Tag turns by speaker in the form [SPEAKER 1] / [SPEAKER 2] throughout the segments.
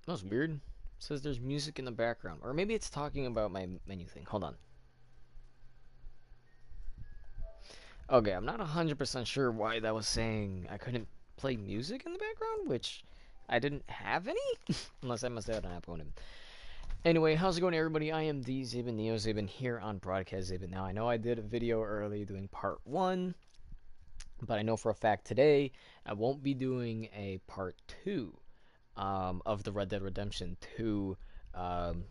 [SPEAKER 1] That was weird. It says there's music in the background. Or maybe it's talking about my menu thing. Hold on. Okay, I'm not 100% sure why that was saying I couldn't play music in the background, which I didn't have any? Unless I must have had an app on. Anyway, how's it going, everybody? I am the Zabin Neo Zabin here on Broadcast Zabin. Now, I know I did a video early doing part 1, but I know for a fact today I won't be doing a part 2 of the Red Dead Redemption 2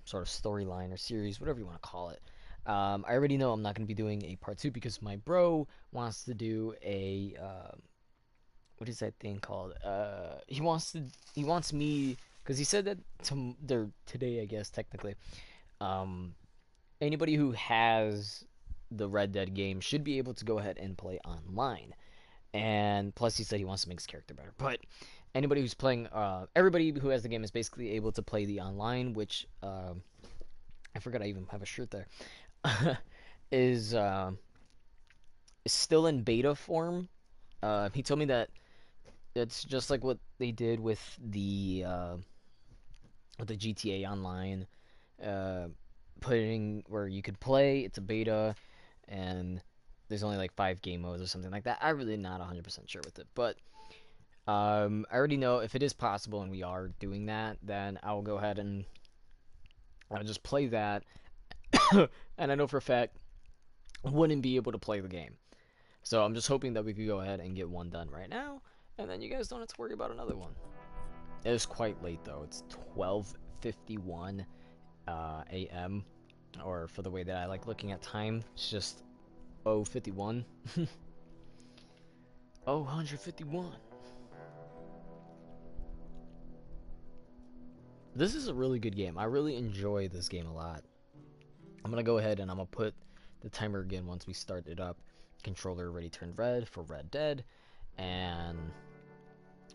[SPEAKER 1] sort of storyline or series, whatever you want to call it. I already know I'm not going to be doing a part 2 because my bro wants to do a what is that thing called? He wants me because he said that today, I guess technically, um, anybody who has the Red Dead game should be able to go ahead and play online. And plus, he said he wants to make his character better. But anybody who's playing, everybody who has the game is basically able to play the online, which I forgot I even have a shirt there. is is still in beta form. He told me that it's just like what they did with the GTA Online, uh, putting where you could play. It's a beta, and there's only like 5 game modes or something like that. I'm really not 100% sure with it, but I already know if it is possible and we are doing that, then I'll go ahead and I'll just play that. And I know for a fact I wouldn't be able to play the game. So I'm just hoping that we could go ahead and get one done right now, and then you guys don't have to worry about another one. It is quite late though. It's 12:51 a.m. Or for the way that I like looking at time, it's just 0:51. Oh, 151. This is a really good game. I really enjoy this game a lot. I'm gonna go ahead and I'm gonna put the timer again once we start it up. Controller already turned red for Red Dead, and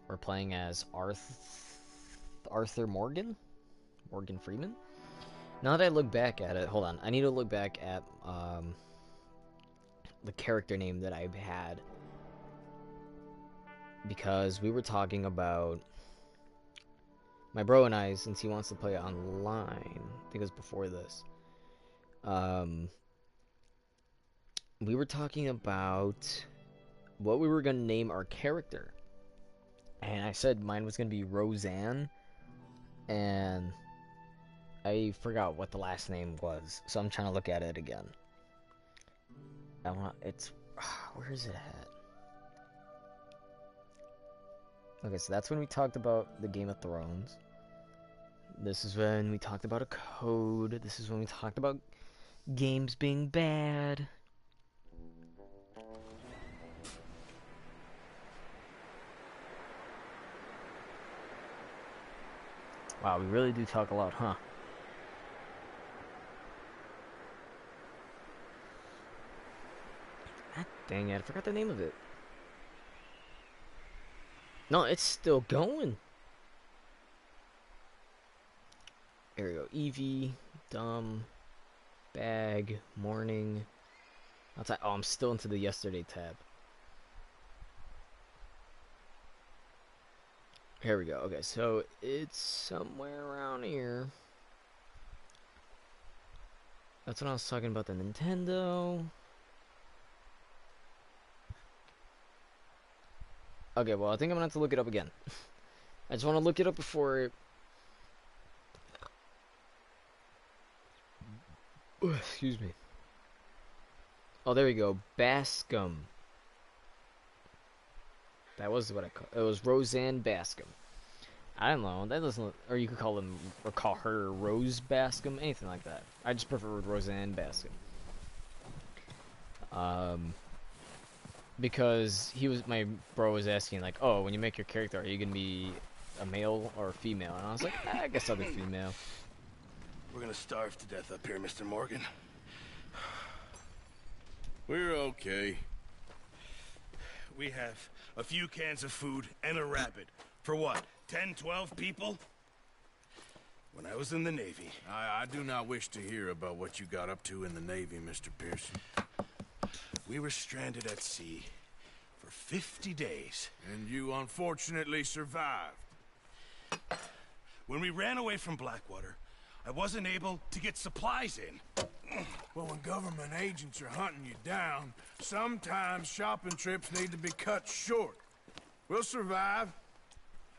[SPEAKER 1] we're playing as Arthur Morgan Freeman. Now that I look back at it, hold on, I need to look back at the character name that I've had because we were talking about my bro and I, since he wants to play online. I think it was before this. Um, we were talking about what we were gonna name our character, and I said mine was gonna be Roseanne, and I forgot what the last name was, so I'm trying to look at it again. It's where is it at? Okay, so that's when we talked about the Game of Thrones. This is when we talked about a code. This is when we talked about games being bad. Wow, we really do talk a lot, huh? God dang it, I forgot the name of it. No, it's still going. Here we go. Evie, dumb, bag, morning. Outside. Oh, I'm still into the yesterday tab. Here we go. Okay, so it's somewhere around here. That's when I was talking about the Nintendo. Okay, well, I think I'm gonna have to look it up again. I just want to look it up before. Excuse me. Oh, there we go. Bascom. That was what I call it. Was Roseanne Bascom. I don't know. That doesn't. Or you could call them or call her Rose Bascom, anything like that. I just prefer Roseanne Bascom. Because my bro was asking like, oh, when you make your character, are you gonna be a male or a female? And I was like, I guess I'll be female.
[SPEAKER 2] We're gonna starve to death up here, Mr. Morgan. We're okay. We have a few cans of food and a rabbit. For what, 10, 12 people? When I was in the Navy...
[SPEAKER 3] I do not wish to hear about what you got up to in the Navy, Mr. Pearson.
[SPEAKER 2] We were stranded at sea for 50 days.
[SPEAKER 3] And you unfortunately survived.
[SPEAKER 2] When we ran away from Blackwater, I wasn't able to get supplies in.
[SPEAKER 3] Well, when government agents are hunting you down, sometimes shopping trips need to be cut short. We'll survive.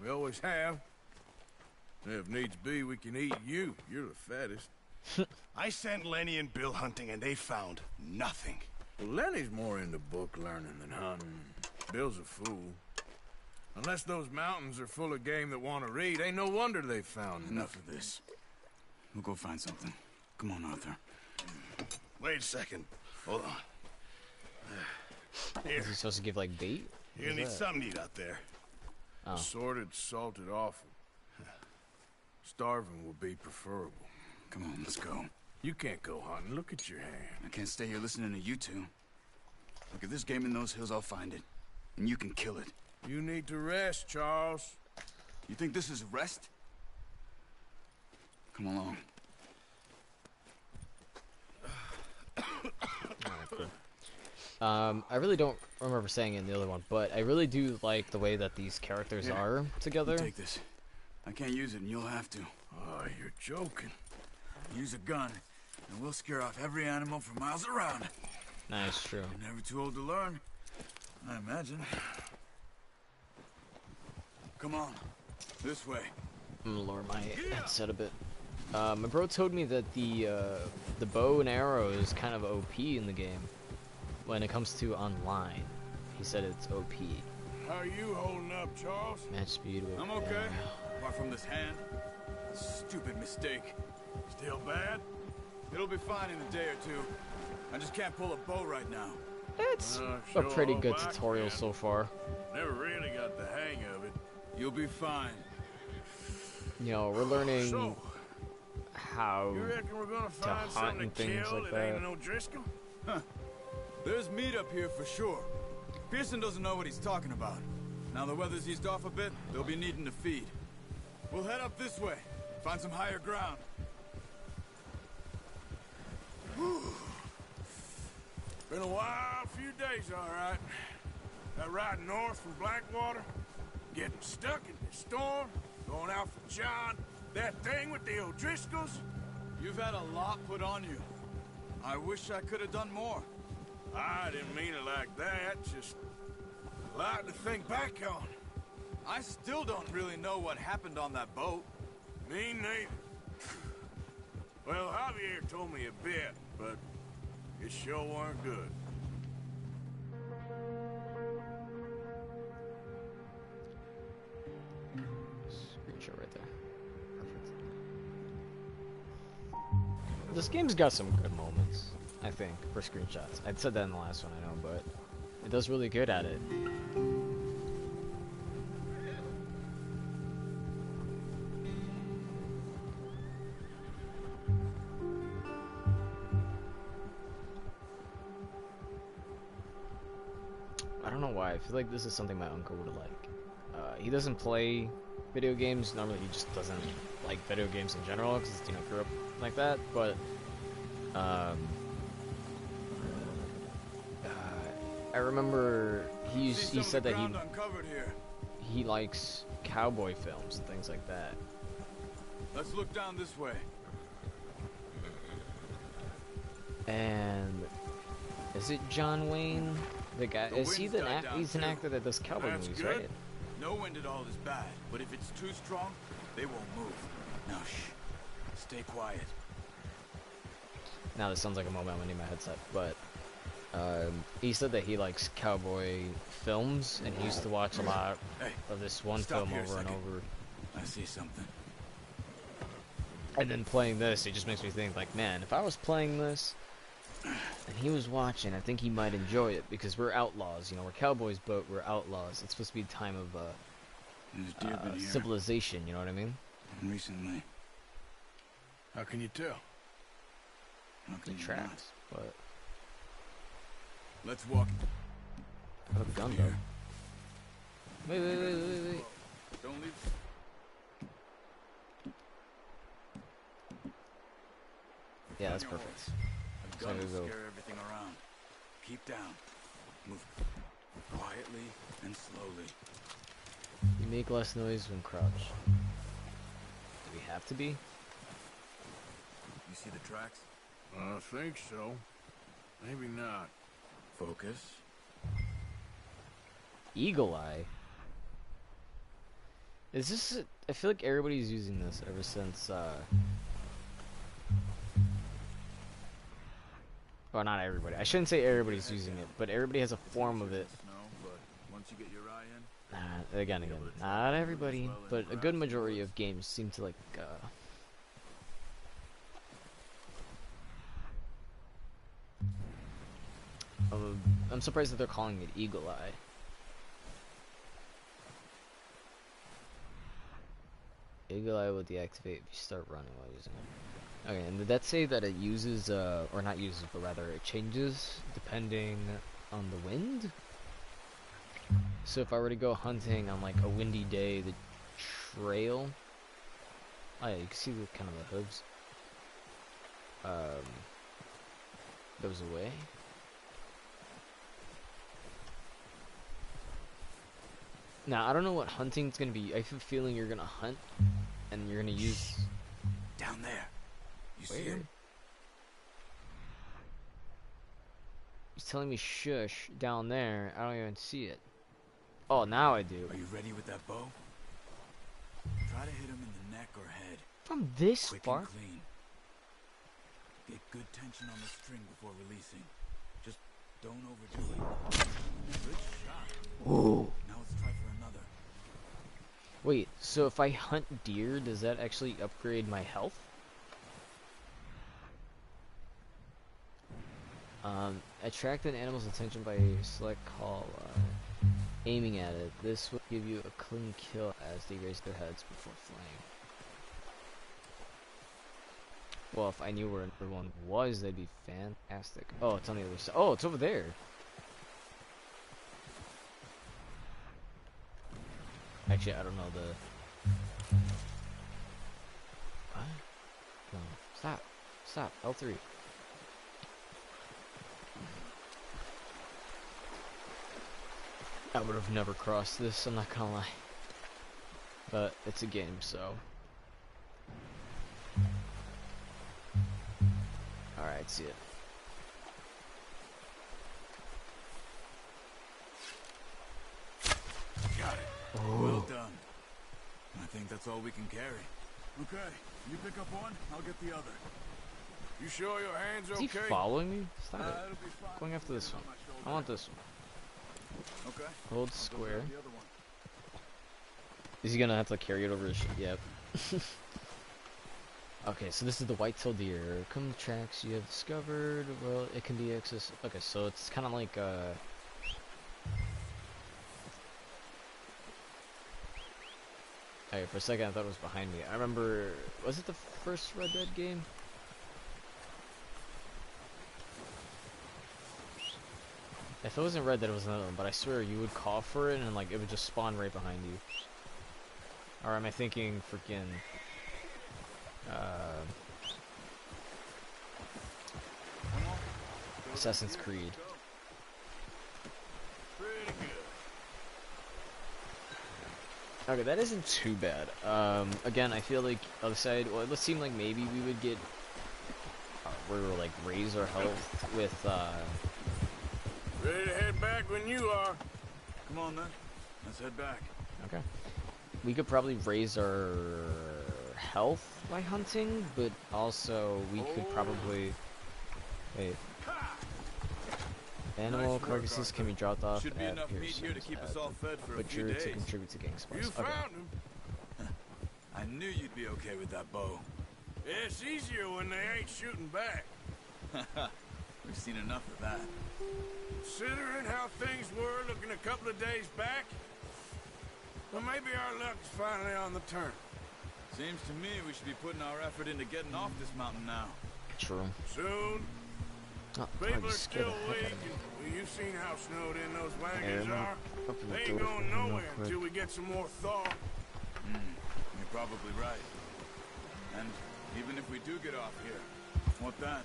[SPEAKER 3] We always have. If needs be, we can eat you. You're the fattest.
[SPEAKER 2] I sent Lenny and Bill hunting, and they found nothing.
[SPEAKER 3] Well, Lenny's more into book learning than hunting. Bill's a fool. Unless those mountains are full of game that want to read, ain't no wonder they found
[SPEAKER 4] Enough of this. We'll go find something. Come on, Arthur.
[SPEAKER 2] Wait a second. Hold on. Here,
[SPEAKER 1] Is he supposed to give like bait?
[SPEAKER 2] you're gonna need something to eat out there.
[SPEAKER 1] Oh.
[SPEAKER 3] Assorted, salted offal. Starving will be preferable.
[SPEAKER 4] Come on, let's go.
[SPEAKER 3] You can't go hunting. Look at your hand.
[SPEAKER 4] I can't stay here listening to you two. Look, if there's game in those hills, I'll find it. And you can kill it.
[SPEAKER 3] You need to rest, Charles.
[SPEAKER 4] You think this is rest? Come along.
[SPEAKER 1] I really don't remember saying it in the other one, but I really do like the way that these characters
[SPEAKER 4] Yeah.
[SPEAKER 1] are together.
[SPEAKER 4] Take this. I can't use it, and you'll have to.
[SPEAKER 3] Oh, you're joking.
[SPEAKER 4] Use a gun, and we'll scare off every animal for miles around.
[SPEAKER 1] Nice, true.
[SPEAKER 4] You're never too old to learn, I imagine. Come on. This way.
[SPEAKER 1] I'm gonna lower my headset a bit. My bro told me that the bow and arrow is kind of OP in the game when it comes to online. He said it's OP.
[SPEAKER 3] How are you holding up, Charles?
[SPEAKER 1] Match speed with
[SPEAKER 4] I'm okay.
[SPEAKER 1] arrow.
[SPEAKER 4] Apart from this hand. Stupid mistake.
[SPEAKER 3] Still bad?
[SPEAKER 4] It'll be fine in a day or two. I just can't pull a bow right now.
[SPEAKER 1] It's a
[SPEAKER 3] Sure
[SPEAKER 1] pretty good
[SPEAKER 3] hope I
[SPEAKER 1] tutorial
[SPEAKER 3] can.
[SPEAKER 1] so far.
[SPEAKER 3] Never really got the hang of it.
[SPEAKER 4] You'll be fine.
[SPEAKER 1] You know, we're learning
[SPEAKER 3] So,
[SPEAKER 1] how
[SPEAKER 3] you reckon we're gonna find
[SPEAKER 1] hunt
[SPEAKER 3] something
[SPEAKER 1] and
[SPEAKER 3] to
[SPEAKER 1] things
[SPEAKER 3] kill
[SPEAKER 1] like
[SPEAKER 3] that ain't
[SPEAKER 1] that.
[SPEAKER 3] no Driscoll?
[SPEAKER 4] There's meat up here for sure. Pearson doesn't know what he's talking about. Now the weather's eased off a bit, they'll be needing to feed. We'll head up this way, find some higher ground.
[SPEAKER 3] Been a wild few days, all right. That ride north from Blackwater, getting stuck in the storm, going out for John, that thing with the O'Driscolls.
[SPEAKER 4] You've had a lot put on you. I wish I could have done more.
[SPEAKER 3] I didn't mean it like that, just a lot to think back on.
[SPEAKER 4] I still don't really know what happened on that boat.
[SPEAKER 3] Me neither. Well, Javier told me a bit, but it sure weren't good.
[SPEAKER 1] Screenshot right there. Perfect. This game's got some good moments, I think, for screenshots. I said that in the last one, I know, but it does really good at it. I don't know why. I feel like this is something my uncle would like. He doesn't play video games. Normally, he just doesn't like video games in general because grew up like that. But I remember he said that
[SPEAKER 4] uncovered here.
[SPEAKER 1] he likes cowboy films and things like that.
[SPEAKER 4] Let's look down this way.
[SPEAKER 1] And is it John Wayne? The guy
[SPEAKER 4] The
[SPEAKER 1] is he
[SPEAKER 4] wind's
[SPEAKER 1] the
[SPEAKER 4] died down,
[SPEAKER 1] he's an
[SPEAKER 4] too.
[SPEAKER 1] actor that does cowboy
[SPEAKER 3] That's
[SPEAKER 1] movies,
[SPEAKER 3] good.
[SPEAKER 1] right?
[SPEAKER 4] No wind at all is bad, but if it's too strong, they won't move. Now shh. Stay quiet.
[SPEAKER 1] Now this sounds like a moment I'm gonna need my headset, but he said that he likes cowboy films, and he used to watch a lot
[SPEAKER 4] Hey,
[SPEAKER 1] of this one
[SPEAKER 4] stop
[SPEAKER 1] film
[SPEAKER 4] here a
[SPEAKER 1] over and
[SPEAKER 4] second.
[SPEAKER 1] over.
[SPEAKER 4] I see something.
[SPEAKER 1] And then playing this, it just makes me think, like, man, if I was playing this and he was watching, I think he might enjoy it because we're outlaws. You know, we're cowboys, but we're outlaws. It's supposed to be a time of
[SPEAKER 4] There's deer been here
[SPEAKER 1] civilization. You know what I mean?
[SPEAKER 4] recently.
[SPEAKER 3] How can you tell?
[SPEAKER 4] How
[SPEAKER 1] The
[SPEAKER 4] can you
[SPEAKER 1] tracks, but
[SPEAKER 4] not? Let's walk.
[SPEAKER 1] I have a gun
[SPEAKER 4] Here.
[SPEAKER 1] though. Wait.
[SPEAKER 4] Don't leave.
[SPEAKER 1] Yeah, that's
[SPEAKER 4] On your
[SPEAKER 1] perfect.
[SPEAKER 4] horse. A gun
[SPEAKER 1] So
[SPEAKER 4] will
[SPEAKER 1] we go.
[SPEAKER 4] scare everything around. Keep down. Move quietly and slowly.
[SPEAKER 1] You make less noise when crouched. have to be.
[SPEAKER 4] You see the tracks?
[SPEAKER 3] I think so. Maybe not.
[SPEAKER 4] Focus.
[SPEAKER 1] Eagle Eye. Is this? I feel like everybody's using this ever since. Well, not everybody. I shouldn't say everybody's using it, but everybody has a form of it.
[SPEAKER 4] Snow, but once you get your eye in,
[SPEAKER 1] Again, not everybody, but a good majority of games seem to like. I'm surprised that they're calling it Eagle Eye. Eagle Eye will deactivate if you start running while using it. Okay, and did that say that it uses, or not uses, but rather it changes depending on the wind? So if I were to go hunting on like a windy day, the trail, oh yeah, you can see the kind of the hooves, goes away. Now, I don't know what hunting's gonna be. I have a feeling you're gonna hunt, and you're gonna use...
[SPEAKER 4] down there. You see
[SPEAKER 1] Where?
[SPEAKER 4] him?
[SPEAKER 1] He's telling me shush down there. I don't even see it. Oh, now I do.
[SPEAKER 4] Are you ready with that bow? Try to hit him in the neck or head.
[SPEAKER 1] From this
[SPEAKER 4] Quick
[SPEAKER 1] far?
[SPEAKER 4] and clean. Get good tension on the string before releasing. Just don't overdo it. Good shot.
[SPEAKER 1] Whoa.
[SPEAKER 4] Now let's try for another.
[SPEAKER 1] Wait, so if I hunt deer, does that actually upgrade my health? Attract an animal's attention by a select call, aiming at it. This will give you a clean kill as they raise their heads before flying. Well, if I knew where another one was, that'd be fantastic. Oh, it's on the other side. Oh, it's over there. Actually, I don't know the... What? No. Stop. Stop. L3. I would have never crossed this, I'm not gonna lie. But it's a game, so... Alright, see it.
[SPEAKER 4] Got it.
[SPEAKER 1] Oh.
[SPEAKER 4] Well done. I think that's all we can carry. Okay, you pick up one, I'll get the other.
[SPEAKER 3] You sure your hands
[SPEAKER 1] Is
[SPEAKER 3] okay?
[SPEAKER 1] he following me? Stop it.
[SPEAKER 4] It'll be fine.
[SPEAKER 1] Going after this one.
[SPEAKER 4] On my shoulder.
[SPEAKER 1] I want this one.
[SPEAKER 4] Okay.
[SPEAKER 1] Hold
[SPEAKER 4] I'll go
[SPEAKER 1] square.
[SPEAKER 4] grab the other one.
[SPEAKER 1] Is he gonna have to carry it over his Yep. Okay, so this is the white-tailed deer. Come tracks you have discovered. Well, it can be accessed. Okay, so it's kind of like Alright, for a second I thought it was behind me. I remember, was it the first Red Dead game? If it wasn't Red Dead, it was another one, but I swear you would call for it and like it would just spawn right behind you. Or am I thinking freaking Assassin's Creed?
[SPEAKER 3] Pretty good.
[SPEAKER 1] Okay, that isn't too bad. Again, I feel like other side. Well, it seemed like maybe we would get where we're like raise our health with.
[SPEAKER 3] Ready to head back when you are.
[SPEAKER 4] Come on then. Let's head back.
[SPEAKER 1] Okay. We could probably raise our health by hunting, but also we could probably. Wait. Animal
[SPEAKER 4] Nice work,
[SPEAKER 1] carcasses
[SPEAKER 4] Arthur.
[SPEAKER 1] can be dropped off
[SPEAKER 4] Should be
[SPEAKER 1] at
[SPEAKER 4] enough meat here to
[SPEAKER 1] Pearson's
[SPEAKER 4] keep us
[SPEAKER 1] at
[SPEAKER 4] all fed for a few
[SPEAKER 1] butcher to
[SPEAKER 4] days.
[SPEAKER 1] contribute to gang
[SPEAKER 3] You
[SPEAKER 1] supplies. Okay.
[SPEAKER 3] found him.
[SPEAKER 4] I knew you'd be okay with that bow.
[SPEAKER 3] Yeah, it's easier when they ain't shooting back.
[SPEAKER 4] We've seen enough of that.
[SPEAKER 3] Considering how things were looking a couple of days back, well, maybe our luck's finally on the turn.
[SPEAKER 4] Seems to me we should be putting our effort into getting off this mountain now.
[SPEAKER 1] True.
[SPEAKER 3] Soon,
[SPEAKER 1] Oh,
[SPEAKER 3] people
[SPEAKER 1] you
[SPEAKER 3] are
[SPEAKER 1] scared
[SPEAKER 3] still
[SPEAKER 1] the heck
[SPEAKER 3] weak,
[SPEAKER 1] out of me.
[SPEAKER 3] and well, you've seen how snowed in those wagons
[SPEAKER 1] Yeah,
[SPEAKER 3] are.
[SPEAKER 1] open the
[SPEAKER 3] They ain't
[SPEAKER 1] door
[SPEAKER 3] going
[SPEAKER 1] for me real
[SPEAKER 3] nowhere
[SPEAKER 1] quick.
[SPEAKER 3] until we get some more thaw.
[SPEAKER 4] You're probably right. And even if we do get off here, what then?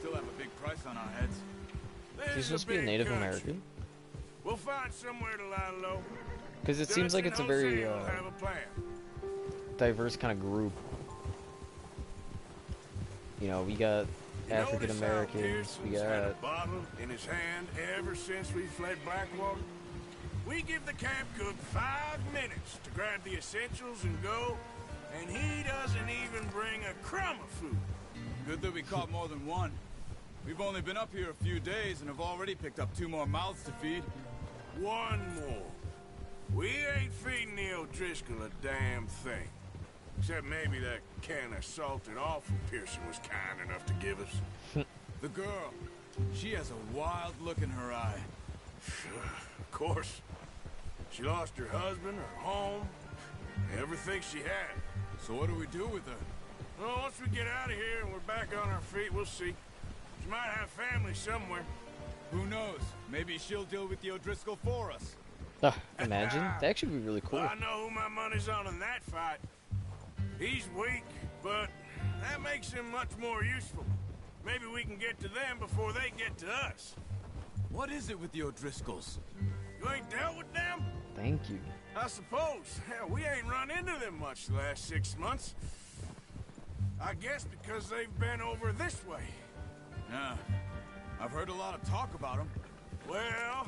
[SPEAKER 4] Still have a big price on our heads.
[SPEAKER 3] This
[SPEAKER 1] She's
[SPEAKER 3] is
[SPEAKER 1] supposed to be a
[SPEAKER 3] big
[SPEAKER 1] Native
[SPEAKER 3] country.
[SPEAKER 1] American.
[SPEAKER 3] We'll find somewhere to lie low.
[SPEAKER 1] Because it seems like
[SPEAKER 3] Dutch
[SPEAKER 1] it's a
[SPEAKER 3] and
[SPEAKER 1] very
[SPEAKER 3] Jose will have a plan.
[SPEAKER 1] diverse kind of group. You know, we got
[SPEAKER 3] You
[SPEAKER 1] African
[SPEAKER 3] notice how
[SPEAKER 1] Americans, we
[SPEAKER 3] Pearson's had a
[SPEAKER 1] got...
[SPEAKER 3] bottle in his hand ever since we fled Blackwater? We give the camp cook 5 minutes to grab the essentials and go, and he doesn't even bring a crumb of food.
[SPEAKER 4] Good that we caught more than one. We've only been up here a few days and have already picked up 2 more mouths to feed.
[SPEAKER 3] One more. We ain't feeding the O'Driscoll a damn thing. Except maybe that can of salted offal Pearson was kind enough to give us.
[SPEAKER 4] The girl, she has a wild look in her eye.
[SPEAKER 3] Of course. She lost her husband, her home, everything she had.
[SPEAKER 4] So what do we do with her?
[SPEAKER 3] Well, once we get out of here and we're back on our feet, we'll see. She might have family somewhere.
[SPEAKER 4] Who knows? Maybe she'll deal with the O'Driscoll for us.
[SPEAKER 1] Imagine. That'd actually be really cool.
[SPEAKER 3] Well, I know who my money's on in that fight. He's weak, but that makes him much more useful. Maybe we can get to them before they get to us.
[SPEAKER 4] What is it with the O'Driscolls?
[SPEAKER 3] You ain't dealt with them?
[SPEAKER 1] Thank you.
[SPEAKER 3] I suppose. Hell, we ain't run into them much the last 6 months. I guess because they've been over this way.
[SPEAKER 4] Yeah, I've heard a lot of talk about them.
[SPEAKER 3] Well,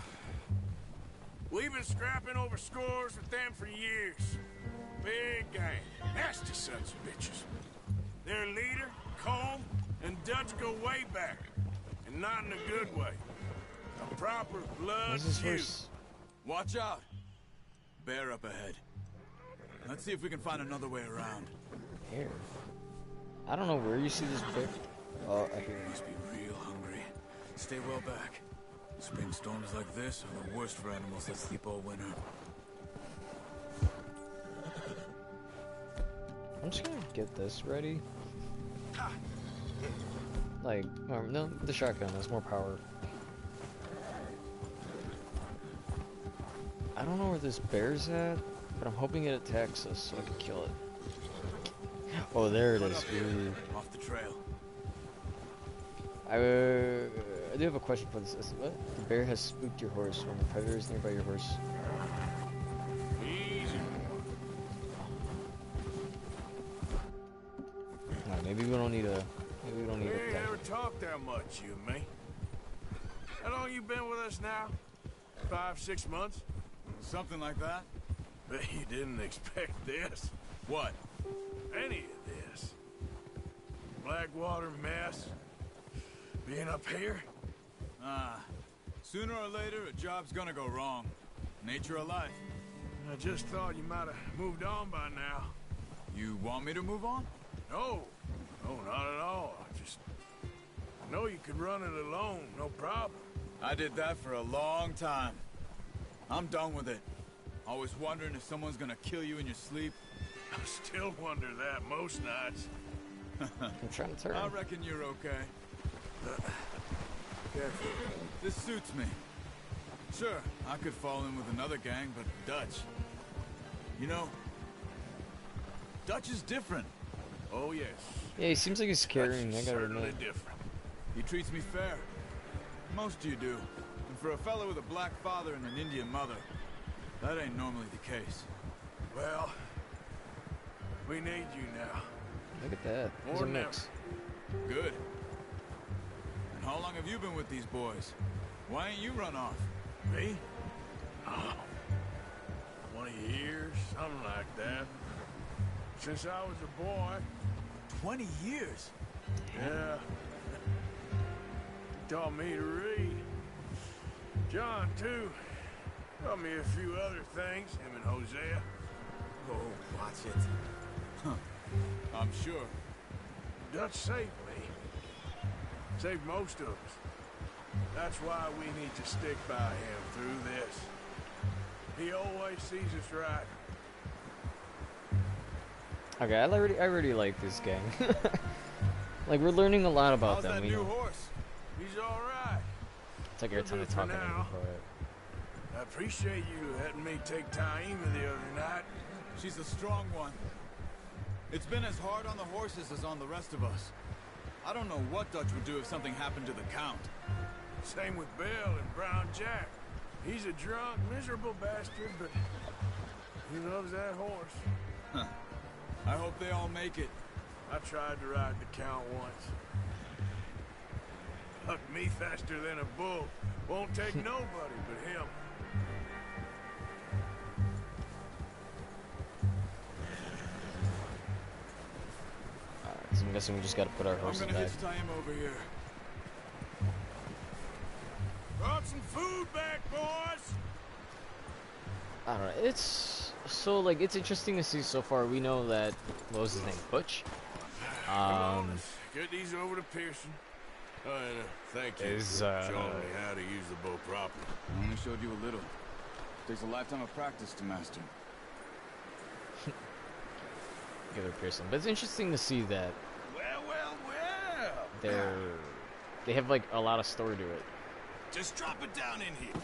[SPEAKER 3] we've been scrapping over scores with them for years. Big gang. Nasty sons of bitches. Their leader, Colm, and Dutch go way back. And not in a good way. A proper blood
[SPEAKER 1] This is
[SPEAKER 3] feud.
[SPEAKER 1] first.
[SPEAKER 4] Watch out. Bear up ahead. Let's see if we can find another way around.
[SPEAKER 1] Bear. I don't know where you see this bear. Oh, I hear it.
[SPEAKER 4] Must be real hungry. Stay well back. Spring storms like this are the worst for animals that sleep all winter.
[SPEAKER 1] I'm just gonna get this ready. Like, no, the shotgun has more power. I don't know where this bear's at, but I'm hoping it attacks us so I can kill it. Oh, there it is. Ooh.
[SPEAKER 4] Off the trail.
[SPEAKER 1] I do have a question for this. What? The bear has spooked your horse when the predator is nearby your horse.
[SPEAKER 3] Easy.
[SPEAKER 1] Alright, maybe we don't need a. Maybe we don't
[SPEAKER 3] We
[SPEAKER 1] need
[SPEAKER 3] ain't
[SPEAKER 1] a.
[SPEAKER 3] ever talked that much, you and me. How long you been with us now? 5, 6 months?
[SPEAKER 4] Something like that?
[SPEAKER 3] Bet you didn't expect this.
[SPEAKER 4] What?
[SPEAKER 3] Any of this. Blackwater mess. Being up here?
[SPEAKER 4] Sooner or later, a job's gonna go wrong. Nature of life.
[SPEAKER 3] I just thought you might have moved on by now.
[SPEAKER 4] You want me to move on?
[SPEAKER 3] No. No, not at all. I know you could run it alone, no problem.
[SPEAKER 4] I did that for a long time. I'm done with it. Always wondering if someone's gonna kill you in your sleep.
[SPEAKER 3] I still wonder that most nights.
[SPEAKER 1] I'm trying to turn.
[SPEAKER 4] I reckon you're okay.
[SPEAKER 3] Careful.
[SPEAKER 4] This suits me. Sure, I could fall in with another gang, but Dutch... You know, Dutch is different.
[SPEAKER 3] Oh, yes.
[SPEAKER 1] Yeah, he seems like he's carrying. I
[SPEAKER 3] That's
[SPEAKER 1] gotta
[SPEAKER 3] certainly
[SPEAKER 1] admit.
[SPEAKER 3] different.
[SPEAKER 4] He treats me fair. Most of you do. And for a fellow with a black father and an Indian mother, that ain't normally the case.
[SPEAKER 3] Well, we need you now.
[SPEAKER 1] Look at that. There's
[SPEAKER 3] More
[SPEAKER 1] a
[SPEAKER 3] than
[SPEAKER 1] mix.
[SPEAKER 4] Good. And how long have you been with these boys? Why ain't you run off?
[SPEAKER 3] Me? Oh, 20 years, something like that. Since I was a boy.
[SPEAKER 4] 20 years?
[SPEAKER 3] Yeah. He taught me to read. John, too. Taught me a few other things, him and Hosea.
[SPEAKER 4] Oh, watch it. Huh. I'm sure.
[SPEAKER 3] Dutch saved me. Saved most of us. That's why we need to stick by him through this. He always sees us right.
[SPEAKER 1] Okay, I already like this gang. Like, we're learning a lot about
[SPEAKER 4] How's
[SPEAKER 1] them.
[SPEAKER 4] that
[SPEAKER 1] We
[SPEAKER 4] new
[SPEAKER 1] know.
[SPEAKER 4] horse?
[SPEAKER 3] He's all right.
[SPEAKER 1] It's like every time I
[SPEAKER 3] Good for
[SPEAKER 1] talk, I
[SPEAKER 3] now.
[SPEAKER 1] for it.
[SPEAKER 3] I appreciate you letting me take Taima the other night.
[SPEAKER 4] She's a strong one. It's been as hard on the horses as on the rest of us. I don't know what Dutch would do if something happened to the Count.
[SPEAKER 3] Same with Bill and Brown Jack. He's a drunk, miserable bastard, but he loves that horse.
[SPEAKER 4] I hope they all make it.
[SPEAKER 3] I tried to ride the Count once. Hucked me faster than a bull. Won't take nobody but him.
[SPEAKER 1] So I'm guessing we just gotta put our
[SPEAKER 4] I'm
[SPEAKER 1] horses
[SPEAKER 4] gonna
[SPEAKER 1] back.
[SPEAKER 4] hitch him over here.
[SPEAKER 3] Brought some food back, boys!
[SPEAKER 1] I don't know. It's so like it's interesting to see so far. We know that what was his name, Butch.
[SPEAKER 3] Come on, let's get these over to Pearson. Oh, and, thank you
[SPEAKER 1] Is,
[SPEAKER 3] for showing me how to use the bow properly.
[SPEAKER 4] I only showed you a little. Takes a lifetime of practice to master.
[SPEAKER 1] Give it Pearson, but it's interesting to see that
[SPEAKER 2] Well.
[SPEAKER 1] they have like a lot of story to it.
[SPEAKER 2] Just drop it down in here.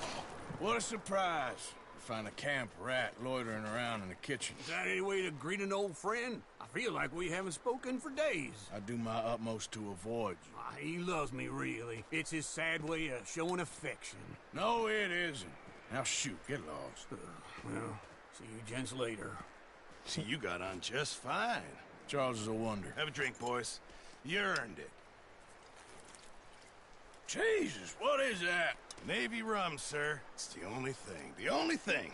[SPEAKER 3] What a surprise. Find a camp rat loitering around in the kitchen.
[SPEAKER 5] Is that any way to greet an old friend? I feel like we haven't spoken for days.
[SPEAKER 3] I do my utmost to avoid you.
[SPEAKER 5] He loves me, really. It's his sad way of showing affection.
[SPEAKER 3] No, it isn't. Now shoot, get lost.
[SPEAKER 5] Well, see you gents later.
[SPEAKER 2] See, you got on just fine.
[SPEAKER 3] Charles is a wonder.
[SPEAKER 2] Have a drink, boys. You earned it.
[SPEAKER 3] Jesus, what is that?
[SPEAKER 2] Navy rum, sir. It's the only thing. The only thing.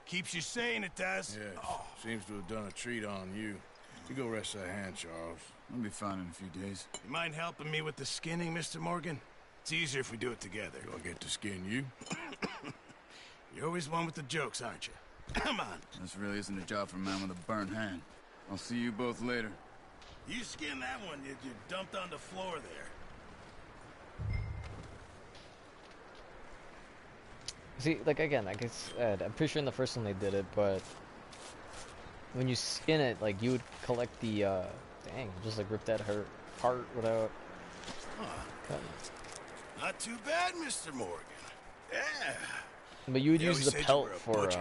[SPEAKER 2] Keeps you sane, it does.
[SPEAKER 3] Yeah, seems to have done a treat on you. You go rest that hand, Charles.
[SPEAKER 4] I'll be fine in a few days.
[SPEAKER 2] You mind helping me with the skinning, Mr. Morgan? It's easier if we do it together.
[SPEAKER 3] Do I get to skin you?
[SPEAKER 2] You're always one with the jokes, aren't you? Come on.
[SPEAKER 4] This really isn't a job for a man with a burnt hand. I'll see you both later.
[SPEAKER 2] You skin that one you dumped on the floor there.
[SPEAKER 1] See, like again, like I said, I'm pretty sure in the first one they did it, but when you skin it, like you would collect the dang, just like rip that hurt part without cutting it.
[SPEAKER 2] Not too bad, Mr. Morgan. Yeah.
[SPEAKER 1] But you would
[SPEAKER 2] They
[SPEAKER 1] use
[SPEAKER 2] always
[SPEAKER 1] the
[SPEAKER 2] said you
[SPEAKER 1] pelt
[SPEAKER 2] were a
[SPEAKER 1] for
[SPEAKER 2] butcher.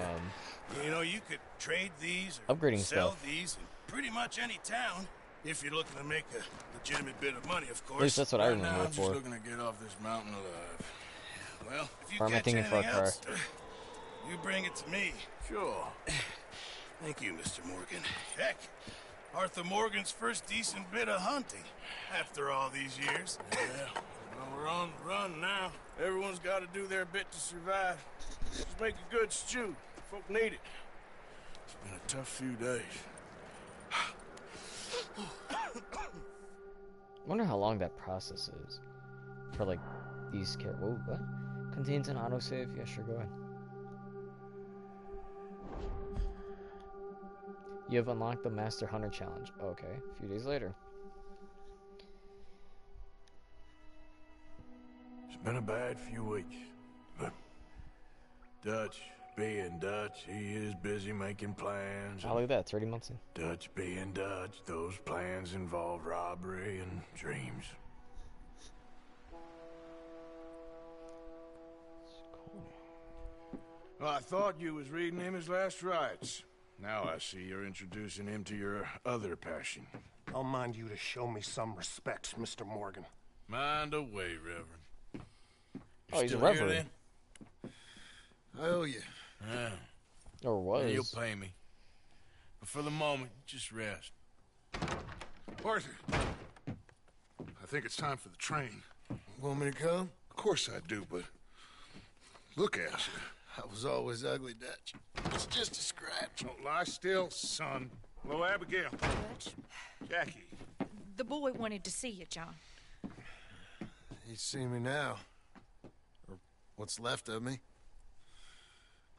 [SPEAKER 2] You know, you could trade these or
[SPEAKER 1] Upgrading
[SPEAKER 2] sell
[SPEAKER 1] stuff.
[SPEAKER 2] these in pretty much any town. If you're looking to make a legitimate bit of money, of course.
[SPEAKER 1] at least that's what I
[SPEAKER 3] Right now,
[SPEAKER 1] remember
[SPEAKER 3] I'm
[SPEAKER 1] it
[SPEAKER 3] just
[SPEAKER 1] for.
[SPEAKER 3] looking to get off this mountain alive.
[SPEAKER 2] Well, if you
[SPEAKER 1] Or am I
[SPEAKER 2] catch
[SPEAKER 1] thinking for a
[SPEAKER 2] anything
[SPEAKER 1] car?
[SPEAKER 2] else, you bring it to me.
[SPEAKER 3] Sure.
[SPEAKER 2] Thank you, Mr. Morgan. Heck, Arthur Morgan's first decent bit of hunting after all these years.
[SPEAKER 3] Yeah. Well, we're on the run now. Everyone's got to do their bit to survive. Just make a good stew. Folk need it. It's been a tough few days.
[SPEAKER 1] I wonder how long that process is for like these Whoa, what? Contains an autosave? Yeah, sure, go ahead. You have unlocked the Master Hunter Challenge. Okay, a few days later.
[SPEAKER 3] It's been a bad few weeks, but Dutch being Dutch, he is busy making plans.
[SPEAKER 1] Oh, look at that, it's already months in.
[SPEAKER 3] Dutch being Dutch, those plans involve robbery and dreams. Well, I thought you was reading him his last rites. Now I see you're introducing him to your other passion.
[SPEAKER 6] I'll mind you to show me some respect, Mr. Morgan.
[SPEAKER 3] Mind away, Reverend.
[SPEAKER 1] Oh, he's a
[SPEAKER 3] Still here,
[SPEAKER 1] reverend.
[SPEAKER 3] then? I owe you. Yeah.
[SPEAKER 1] Or was.
[SPEAKER 3] And you'll pay me. But for the moment, just rest.
[SPEAKER 7] Arthur, I think it's time for the train.
[SPEAKER 3] Want me to come?
[SPEAKER 7] Of course I do, but look at you.
[SPEAKER 3] I was always ugly, Dutch. It's just a scratch.
[SPEAKER 7] Don't lie still, son. Hello, Abigail.
[SPEAKER 8] Dutch,
[SPEAKER 7] Jackie.
[SPEAKER 8] the boy wanted to see you, John.
[SPEAKER 3] He's seen me now. Or what's left of me.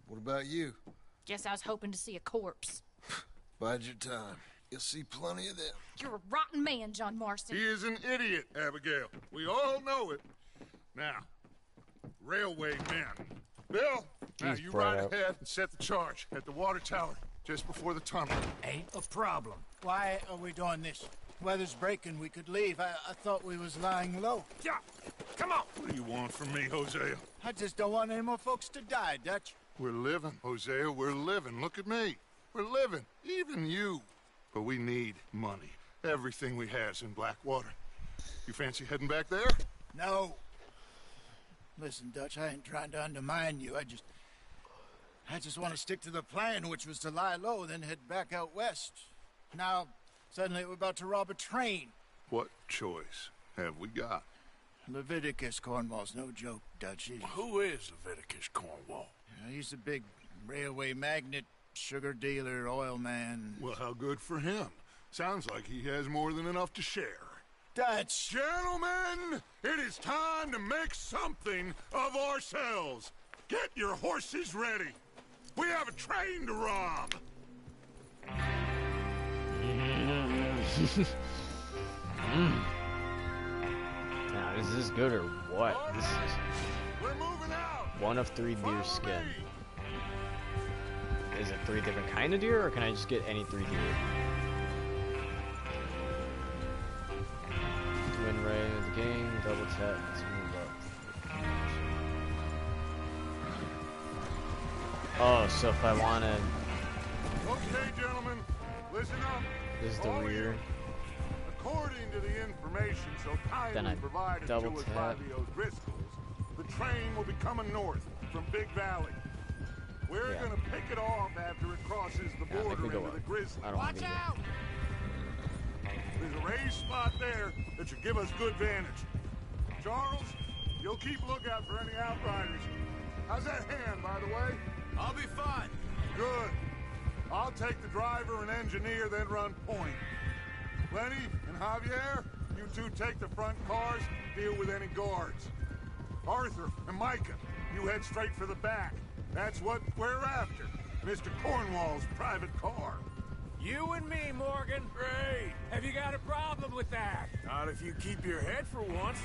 [SPEAKER 3] What about you?
[SPEAKER 8] Guess I was hoping to see a corpse.
[SPEAKER 3] Bide your time. You'll see plenty of them.
[SPEAKER 8] You're a rotten man, John Marston.
[SPEAKER 7] He is an idiot, Abigail. We all know it. Now, railway men. Bill, now
[SPEAKER 1] He's
[SPEAKER 7] you
[SPEAKER 1] brought
[SPEAKER 7] ride
[SPEAKER 1] out.
[SPEAKER 7] ahead and set the charge at the water tower just before the tunnel.
[SPEAKER 9] Ain't a problem. Why are we doing this? Weather's breaking. We could leave. I thought we was lying low.
[SPEAKER 7] Yeah, come on. What do you want from me, Hosea?
[SPEAKER 9] I just don't want any more folks to die, Dutch.
[SPEAKER 7] We're living, Hosea. We're living. Look at me. We're living. Even you. But we need money. Everything we has in Blackwater. You fancy heading back there?
[SPEAKER 9] No. Listen, Dutch, I ain't trying to undermine you. I just want to stick to the plan, which was to lie low, then head back out west. Now, Suddenly we're about to rob a train.
[SPEAKER 7] What choice have we got?
[SPEAKER 9] Leviticus Cornwall's no joke, Dutch.
[SPEAKER 3] Who is Leviticus Cornwall?
[SPEAKER 9] He's a big railway magnate, sugar dealer, oil man.
[SPEAKER 7] Well, how good for him. Sounds like he has more than enough to share.
[SPEAKER 9] Dutch!
[SPEAKER 7] Gentlemen, it is time to make something of ourselves. Get your horses ready. We have a train to rob.
[SPEAKER 1] Now, is this good or what? This is
[SPEAKER 7] We're moving out.
[SPEAKER 1] one of 3 deer
[SPEAKER 7] Follow
[SPEAKER 1] skin.
[SPEAKER 7] me.
[SPEAKER 1] Is it 3 different kind of deer, or can I just get any 3 deer? Win ray of the game, double tap, let's move up. Oh, so if I wanted,
[SPEAKER 7] Okay, gentlemen, listen up.
[SPEAKER 1] this is the
[SPEAKER 7] All
[SPEAKER 1] rear.
[SPEAKER 7] you. According to the information so
[SPEAKER 1] Then I
[SPEAKER 7] kindly provided
[SPEAKER 1] double
[SPEAKER 7] to us by
[SPEAKER 1] tap.
[SPEAKER 7] the O'Driscolls, the train will be coming north from Big Valley. We're
[SPEAKER 1] Yeah.
[SPEAKER 7] gonna pick it off after it crosses the
[SPEAKER 1] Yeah, make
[SPEAKER 7] border
[SPEAKER 1] me go
[SPEAKER 7] into the
[SPEAKER 1] up.
[SPEAKER 7] Grizzly.
[SPEAKER 1] I don't want to be here.
[SPEAKER 7] There's a raised spot there that should give us good vantage. Charles, you'll keep lookout for any outriders. How's that hand, by the way?
[SPEAKER 4] I'll be fine.
[SPEAKER 7] Good. I'll take the driver and engineer, then run point. Lenny and Javier, you two take the front cars, deal with any guards. Arthur and Micah, you head straight for the back. That's what we're after. Mr. Cornwall's private car.
[SPEAKER 5] You and me, Morgan.
[SPEAKER 3] Great.
[SPEAKER 5] Have you got a problem with that?
[SPEAKER 3] Not if you keep your head for once.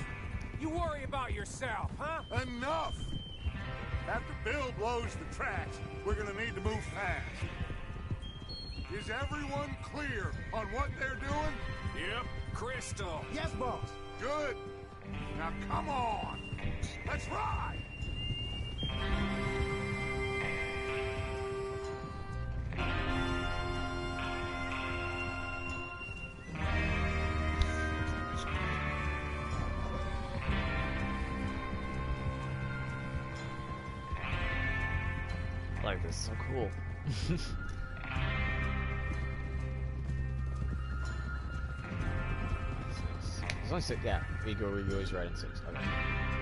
[SPEAKER 5] You worry about yourself, huh?
[SPEAKER 7] Enough! After Bill blows the tracks, we're gonna need to move fast. Is everyone clear on what they're doing?
[SPEAKER 3] Yep.
[SPEAKER 5] Crystal.
[SPEAKER 9] Yes, boss.
[SPEAKER 7] Good. Now come on. Let's ride.
[SPEAKER 1] Like, this is so cool. There's only 6, yeah. We go is right in 6. Okay.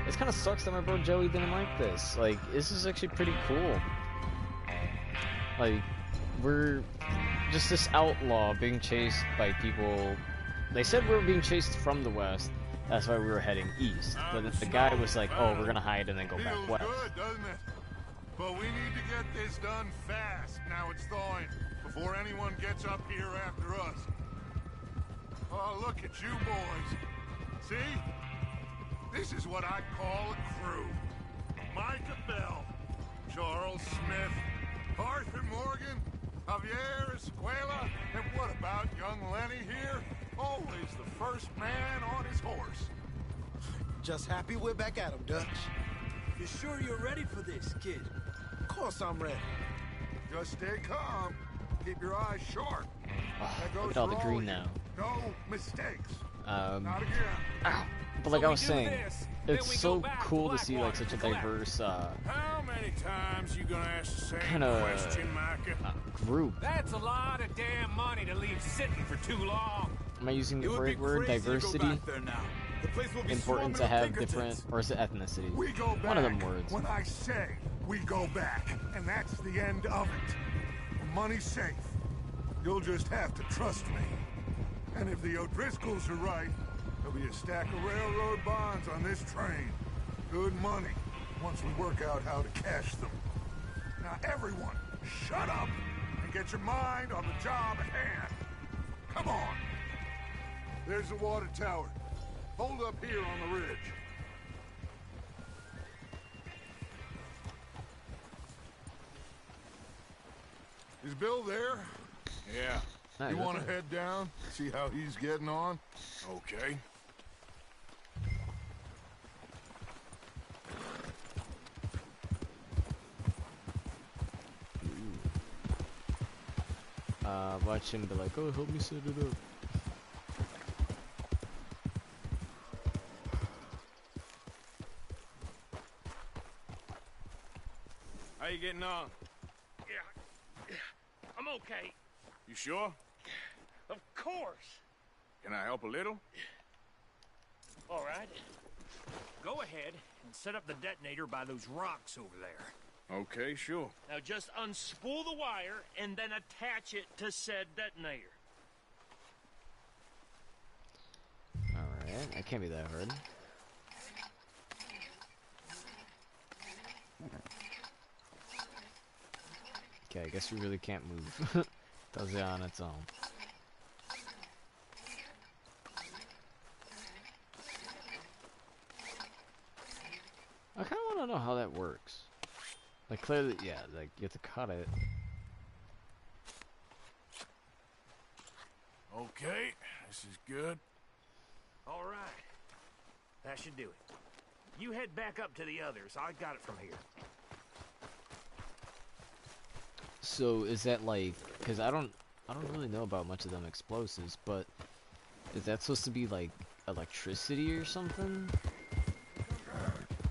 [SPEAKER 1] This kind of sucks that my bro Joey didn't like this. Like, this is actually pretty cool. Like, we're just this outlaw being chased by people. They said we were being chased from the west. That's why we were heading east. But the guy was like, oh, we're gonna hide and then go back
[SPEAKER 7] Feels
[SPEAKER 1] west.
[SPEAKER 7] good, doesn't it? But we need to get this done fast. Now it's thawing, before anyone gets up here after us. Oh, look at you boys. See? This is what I call a crew. Micah Bell, Charles Smith, Arthur Morgan, Javier Escuela, and what about young Lenny here? Always the first man on his horse.
[SPEAKER 10] Just happy we're back at him, Dutch.
[SPEAKER 5] You sure you're ready for this, kid?
[SPEAKER 10] Of course I'm ready.
[SPEAKER 7] Just stay calm. Keep your eyes sharp. That goes
[SPEAKER 1] Look at all the
[SPEAKER 7] for
[SPEAKER 1] green
[SPEAKER 7] you.
[SPEAKER 1] now.
[SPEAKER 7] No mistakes.
[SPEAKER 1] Um,
[SPEAKER 7] Not again.
[SPEAKER 1] ow. But like
[SPEAKER 5] So
[SPEAKER 1] I
[SPEAKER 5] we
[SPEAKER 1] was
[SPEAKER 5] do
[SPEAKER 1] saying,
[SPEAKER 5] this, then
[SPEAKER 1] it's
[SPEAKER 5] we
[SPEAKER 1] so
[SPEAKER 5] go back to
[SPEAKER 1] cool to see like
[SPEAKER 5] Blackwater
[SPEAKER 1] such a
[SPEAKER 5] to collect.
[SPEAKER 1] diverse
[SPEAKER 3] How many times you gonna ask the same
[SPEAKER 1] Kinda,
[SPEAKER 3] question, Micah?
[SPEAKER 1] group.
[SPEAKER 5] That's a lot of damn money to leave sitting for too long.
[SPEAKER 1] Am I using the
[SPEAKER 4] It would be
[SPEAKER 1] right word?
[SPEAKER 4] crazy to go
[SPEAKER 1] Diversity?
[SPEAKER 4] back there now. The place will be
[SPEAKER 1] Important to
[SPEAKER 4] swarming
[SPEAKER 1] have
[SPEAKER 4] with Pinkertons.
[SPEAKER 1] different, or is it ethnicity?
[SPEAKER 7] We go back.
[SPEAKER 1] One of them words.
[SPEAKER 7] When I say we go back, and that's the end of it. The money's safe. You'll just have to trust me. And if the O'Driscolls are right, there'll be a stack of railroad bonds on this train. Good money, once we work out how to cash them. Now everyone, shut up and get your mind on the job at hand. Come on. There's the water tower. Hold up here on the ridge. Is Bill there?
[SPEAKER 3] Yeah.
[SPEAKER 1] Hey,
[SPEAKER 7] You
[SPEAKER 1] that's
[SPEAKER 7] want to
[SPEAKER 1] it.
[SPEAKER 7] head down, see how he's getting on?
[SPEAKER 3] Okay.
[SPEAKER 1] Watch him be like, oh, help me set it up.
[SPEAKER 3] How you getting on?
[SPEAKER 2] Yeah. I'm okay.
[SPEAKER 3] You sure?
[SPEAKER 2] Of
[SPEAKER 5] course.
[SPEAKER 3] Can I help a little?
[SPEAKER 5] All right. Go ahead and set up the detonator by those rocks over there.
[SPEAKER 3] Okay, sure.
[SPEAKER 5] Now just unspool the wire and then attach it to said detonator.
[SPEAKER 1] Alright, that can't be that hard. Okay, I guess we really can't move. Does it on its own. I kind of want to know how that works. Like, clearly, yeah, like, you have to cut it.
[SPEAKER 3] Okay, this is good.
[SPEAKER 5] All right. That should do it. You head back up to the others. I got it from here.
[SPEAKER 1] So, is that like, because I don't really know about much of them explosives, but is that supposed to be like electricity or something?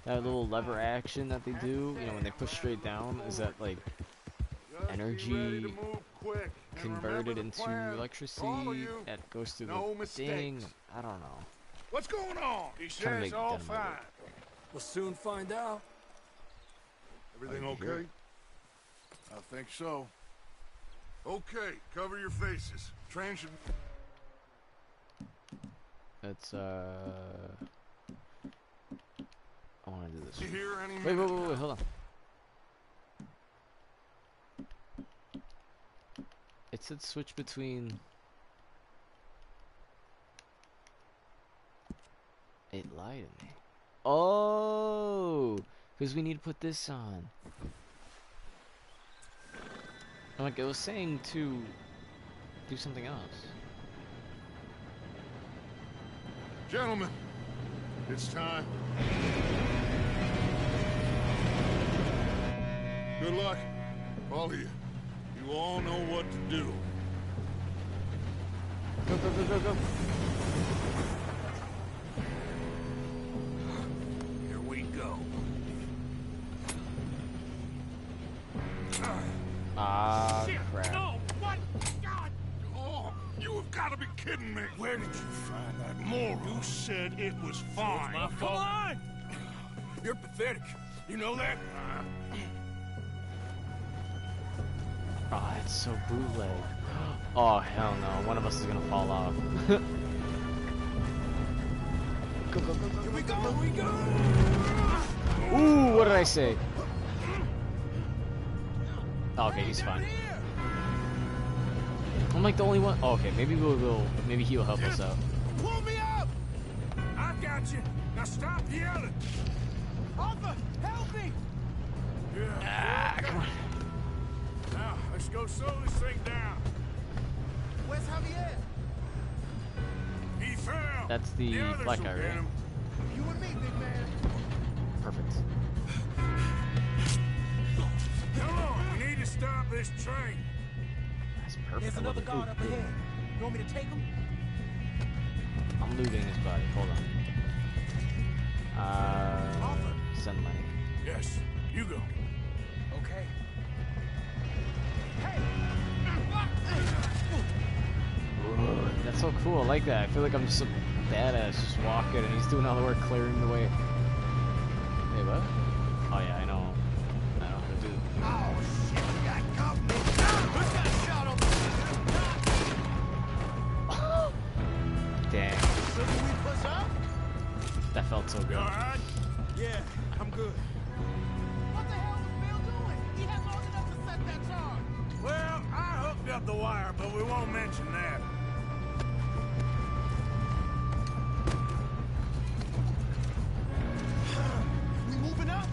[SPEAKER 1] That little lever action that they do, you know, when they push straight down, is that like energy converted into electricity that goes through the thing? I don't know.
[SPEAKER 3] What's going on? He
[SPEAKER 1] Trying to
[SPEAKER 3] says
[SPEAKER 1] make
[SPEAKER 3] all
[SPEAKER 1] them
[SPEAKER 3] fine.
[SPEAKER 10] We'll soon find out.
[SPEAKER 7] Everything
[SPEAKER 1] Are you
[SPEAKER 7] okay?
[SPEAKER 1] here?
[SPEAKER 3] I think so.
[SPEAKER 7] Okay, cover your faces. Train should...
[SPEAKER 1] It's I want to do this.
[SPEAKER 7] be here any
[SPEAKER 1] Wait,
[SPEAKER 7] minute.
[SPEAKER 1] hold on. It said switch between. It lied to me. Oh, because we need to put this on. Like it was saying to do something else.
[SPEAKER 7] Gentlemen, it's time. Good luck, all of you. You all know what to do.
[SPEAKER 1] Go, go, go, go, go.
[SPEAKER 5] Here we go.
[SPEAKER 1] Ah,
[SPEAKER 5] Shit,
[SPEAKER 1] crap.
[SPEAKER 5] no! What? God!
[SPEAKER 7] Oh, you have got to be kidding me. Where did you find that moron? You said it was fine.
[SPEAKER 5] My fault. Come on! You're pathetic. You know that?
[SPEAKER 1] Oh, it's so bootleg. Oh, hell no. One of us is gonna fall off. Go, go, go, go,
[SPEAKER 5] Here we go! Here we go!
[SPEAKER 1] Ooh, what did I say? Oh, okay, he's fine. I'm like the only one. Oh, okay, maybe maybe he'll help us out.
[SPEAKER 3] Pull me up! I got you. Now stop yelling.
[SPEAKER 9] Arthur, help me!
[SPEAKER 1] Ah, come on.
[SPEAKER 3] Now, let's go slow this thing down.
[SPEAKER 9] Where's Javier?
[SPEAKER 3] He fell.
[SPEAKER 1] That's the
[SPEAKER 3] others
[SPEAKER 1] black
[SPEAKER 3] will
[SPEAKER 1] guy,
[SPEAKER 3] get
[SPEAKER 1] right?
[SPEAKER 3] him.
[SPEAKER 9] You and me, big man.
[SPEAKER 1] Perfect.
[SPEAKER 3] Come on, we need to stop this train.
[SPEAKER 1] That's perfect.
[SPEAKER 9] There's
[SPEAKER 1] I love
[SPEAKER 9] another
[SPEAKER 1] it.
[SPEAKER 9] guard
[SPEAKER 1] Ooh,
[SPEAKER 9] up
[SPEAKER 1] good.
[SPEAKER 9] ahead. You want me to take him?
[SPEAKER 1] I'm looting his body. Hold on. Send money.
[SPEAKER 3] Yes, you go.
[SPEAKER 9] Okay.
[SPEAKER 1] That's so cool. I like that. I feel like I'm just a badass just walking and he's doing all the work clearing the way. Hey, what? Oh, yeah, I know. I know how to do it.
[SPEAKER 9] Oh, shit, we got company. Who's got a shot on the...
[SPEAKER 1] Dang.
[SPEAKER 9] So can we push up?
[SPEAKER 1] That felt so good.
[SPEAKER 3] All right?
[SPEAKER 9] Yeah, I'm good. What the hell was Bill doing? He had long enough to set that charge.
[SPEAKER 3] Well, I hooked up the wire, but we won't mention that.
[SPEAKER 9] We moving up?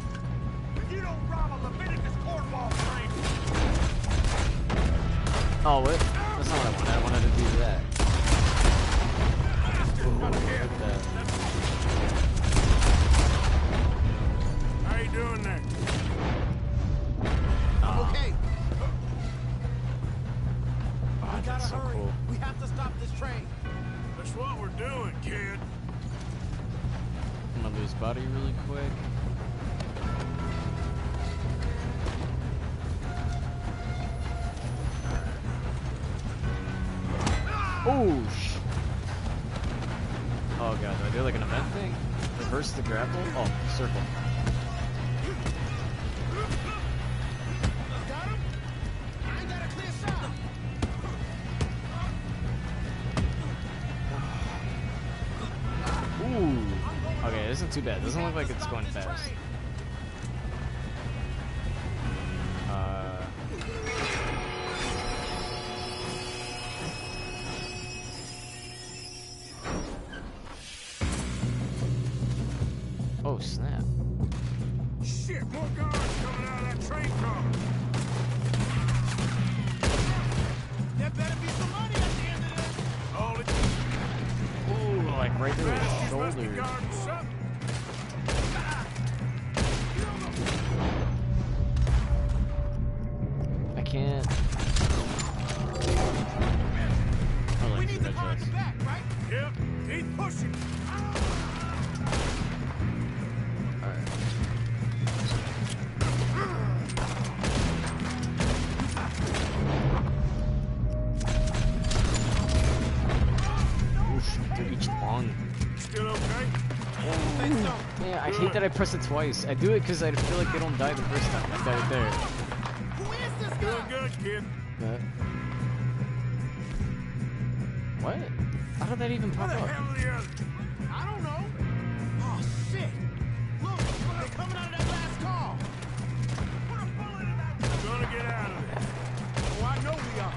[SPEAKER 9] If you don't rob a Leviticus Cornwall train,
[SPEAKER 1] Oh, what? That's not what I wanted. I wanted to do that. Ooh, like that.
[SPEAKER 3] How you doing there?
[SPEAKER 1] Oh,
[SPEAKER 9] okay.
[SPEAKER 1] oh,
[SPEAKER 9] We gotta
[SPEAKER 1] that's so
[SPEAKER 9] hurry.
[SPEAKER 1] cool.
[SPEAKER 9] We have to stop this train.
[SPEAKER 3] That's what we're doing, kid.
[SPEAKER 1] I'm gonna lose body really quick. Oh, sh. Oh, God. Do I do like an event thing? Reverse the grapple? Oh, circle.
[SPEAKER 3] Got him? I ain't got a clear shot.
[SPEAKER 1] Ooh. Okay, this isn't too bad. Doesn't look like it's going fast. Oh, snap.
[SPEAKER 3] Shit, more guards coming out of that train car. There better be some money at the end of this. Hold it.
[SPEAKER 1] Ooh, like right through his
[SPEAKER 3] Bastards must be
[SPEAKER 1] shoulder.
[SPEAKER 3] guarding something.
[SPEAKER 1] I can't. Oh,
[SPEAKER 3] We
[SPEAKER 1] like,
[SPEAKER 3] need the car in
[SPEAKER 1] headshots.
[SPEAKER 3] the back, right? Yep. Keep pushing.
[SPEAKER 1] Alright. Oof, took each one.
[SPEAKER 3] Still okay?
[SPEAKER 1] Yeah, I hate that I press it twice. I do it because I feel like they don't die the first time. Like that right there.
[SPEAKER 3] Who is this guy? Doing good, kid.
[SPEAKER 1] That. What? How did that even pop
[SPEAKER 3] Where the
[SPEAKER 1] up?
[SPEAKER 3] hell are the others? I don't know. Oh, shit. Look, they're coming out of that last car. Put a bullet in that. We're gonna get out of there. Oh, I know we are.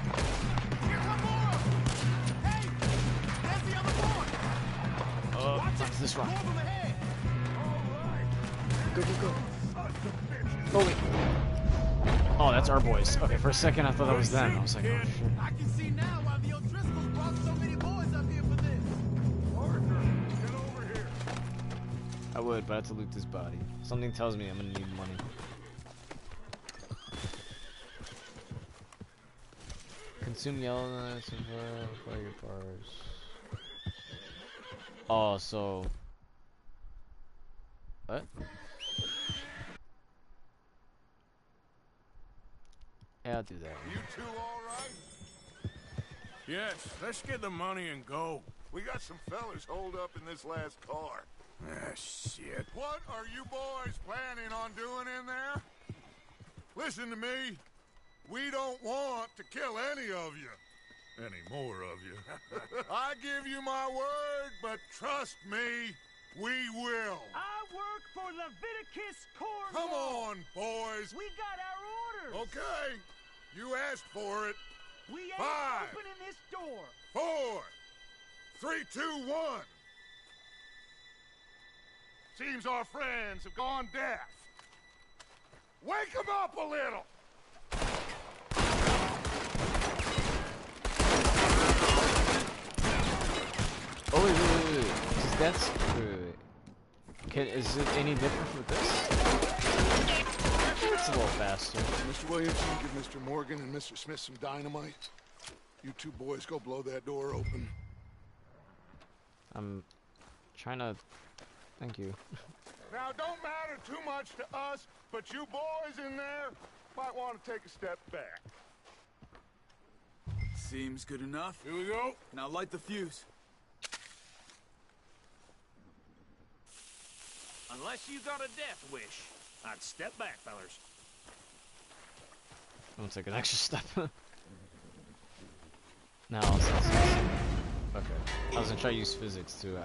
[SPEAKER 3] Here come more of them. Hey, there's the other one. Watch it.
[SPEAKER 1] This one.
[SPEAKER 3] More of them ahead. All right.
[SPEAKER 1] Go, go, go. Oh, wait. Oh, that's our boys. Okay, for a second I thought that was them. I was like, oh, shit.
[SPEAKER 3] I can see now why the O'Driscolls brought so many boys up here for this. Arthur, get over here.
[SPEAKER 1] I would, but I have to loot this body. Something tells me I'm gonna need money. Consume yellow fire bars. Oh, so... What? Yeah, I'll do that.
[SPEAKER 3] You two all right? Yes, let's get the money and go.
[SPEAKER 7] We got some fellas holed up in this last car.
[SPEAKER 3] Ah, shit.
[SPEAKER 7] What are you boys planning on doing in there? Listen to me. We don't want to kill any of you. Any more of you. I give you my word, but trust me, we will.
[SPEAKER 5] I work for Leviticus Corps.
[SPEAKER 7] Come on, boys.
[SPEAKER 5] We got our orders.
[SPEAKER 7] Okay. You asked for it.
[SPEAKER 5] We ain't
[SPEAKER 7] 5,
[SPEAKER 5] opening this door.
[SPEAKER 7] 4, 3, 2, 1. Seems our friends have gone deaf. Wake them up a little.
[SPEAKER 1] Oh, wait. That's... Wait. Is it any different with this? It's a little faster.
[SPEAKER 7] Mr. Williamson, give Mr. Morgan and Mr. Smith some dynamite. You two boys go blow that door open.
[SPEAKER 1] I'm trying to... Thank you.
[SPEAKER 7] Now, don't matter too much to us, but you boys in there might want to take a step back.
[SPEAKER 4] Seems good enough.
[SPEAKER 3] Here we go.
[SPEAKER 4] Now light the fuse.
[SPEAKER 5] Unless you got a death wish, I'd step back, fellers.
[SPEAKER 1] I'm gonna take an extra step. No, I'll okay. I was gonna try to use physics to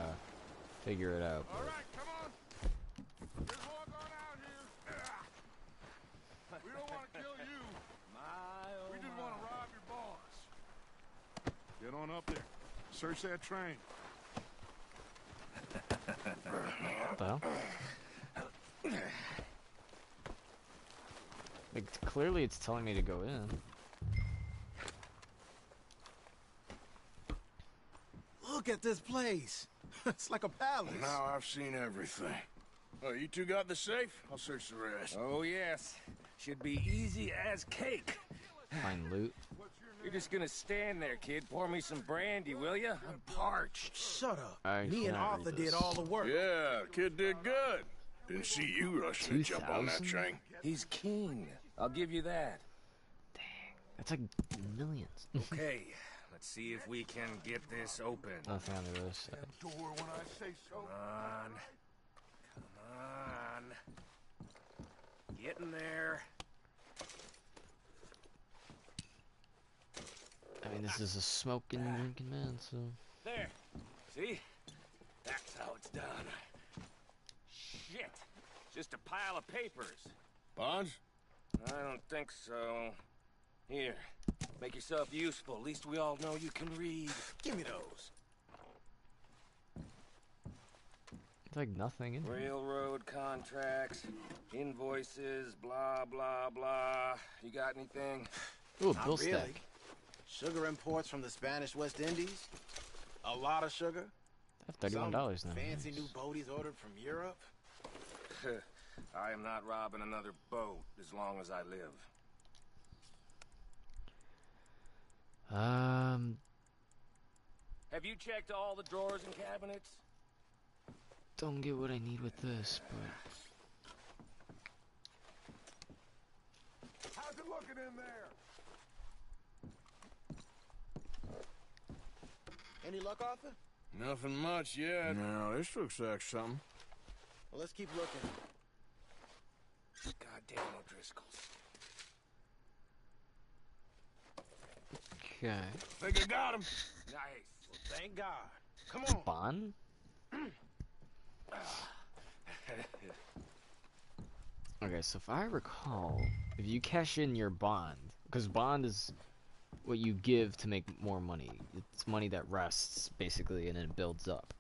[SPEAKER 1] figure it out.
[SPEAKER 7] All right, come on. There's one going out here. We don't want to kill you. We just want to rob your boss. Get on up there. Search that train.
[SPEAKER 1] What the hell? Like, clearly it's telling me to go in.
[SPEAKER 4] Look at this place. It's like a palace.
[SPEAKER 3] Now I've seen everything. Oh, you two got the safe? I'll search the rest.
[SPEAKER 5] Oh, yes. Should be easy as cake.
[SPEAKER 1] Find loot.
[SPEAKER 5] You're just gonna stand there, kid. Pour me some brandy, will ya? I'm parched.
[SPEAKER 9] Shut up.
[SPEAKER 1] I
[SPEAKER 9] Me and
[SPEAKER 1] cannot
[SPEAKER 9] Arthur
[SPEAKER 1] read
[SPEAKER 9] did
[SPEAKER 1] this.
[SPEAKER 9] all the work.
[SPEAKER 3] Yeah, kid did good. Didn't see you rushing to jump on that
[SPEAKER 1] 2,000?
[SPEAKER 3] train.
[SPEAKER 5] He's king. I'll give you that.
[SPEAKER 1] That's like millions.
[SPEAKER 5] Okay,
[SPEAKER 11] Let's see if we can get this open.
[SPEAKER 1] Nothing on the other side.
[SPEAKER 7] Door when I say so.
[SPEAKER 5] Come on. Get in there.
[SPEAKER 1] I mean, this is a smoking, drinking man, so...
[SPEAKER 5] There. See? That's how it's done. Shit. Just a pile of papers.
[SPEAKER 3] Bonds?
[SPEAKER 11] I don't think so. Here, make yourself useful. At least we all know you can read. Give me those.
[SPEAKER 1] It's like nothing in here.
[SPEAKER 11] Railroad contracts, invoices, blah, blah, blah. You got anything?
[SPEAKER 1] Ooh, a
[SPEAKER 12] Not
[SPEAKER 1] bill
[SPEAKER 12] really.
[SPEAKER 1] stack.
[SPEAKER 12] Sugar imports from the Spanish West Indies. A lot of sugar.
[SPEAKER 1] I have $31
[SPEAKER 12] Some
[SPEAKER 1] now.
[SPEAKER 12] fancy
[SPEAKER 1] Nice.
[SPEAKER 12] new boaties ordered from Europe.
[SPEAKER 11] I am not robbing another boat as long as I live.
[SPEAKER 5] Have you checked all the drawers and cabinets?
[SPEAKER 1] Don't get what I need with this, but...
[SPEAKER 7] How's it looking in there?
[SPEAKER 12] Any luck, Arthur?
[SPEAKER 3] Nothing much yet. No, this looks like something.
[SPEAKER 12] Well, let's keep looking.
[SPEAKER 11] Goddamn O'Driscolls.
[SPEAKER 1] Okay.
[SPEAKER 3] Think I got him.
[SPEAKER 5] Nice. Well, thank God. Come on.
[SPEAKER 1] Bond? Okay, so if I recall, if you cash in your bond, because bond is what you give to make more money. It's money that rests, basically, and then it builds up.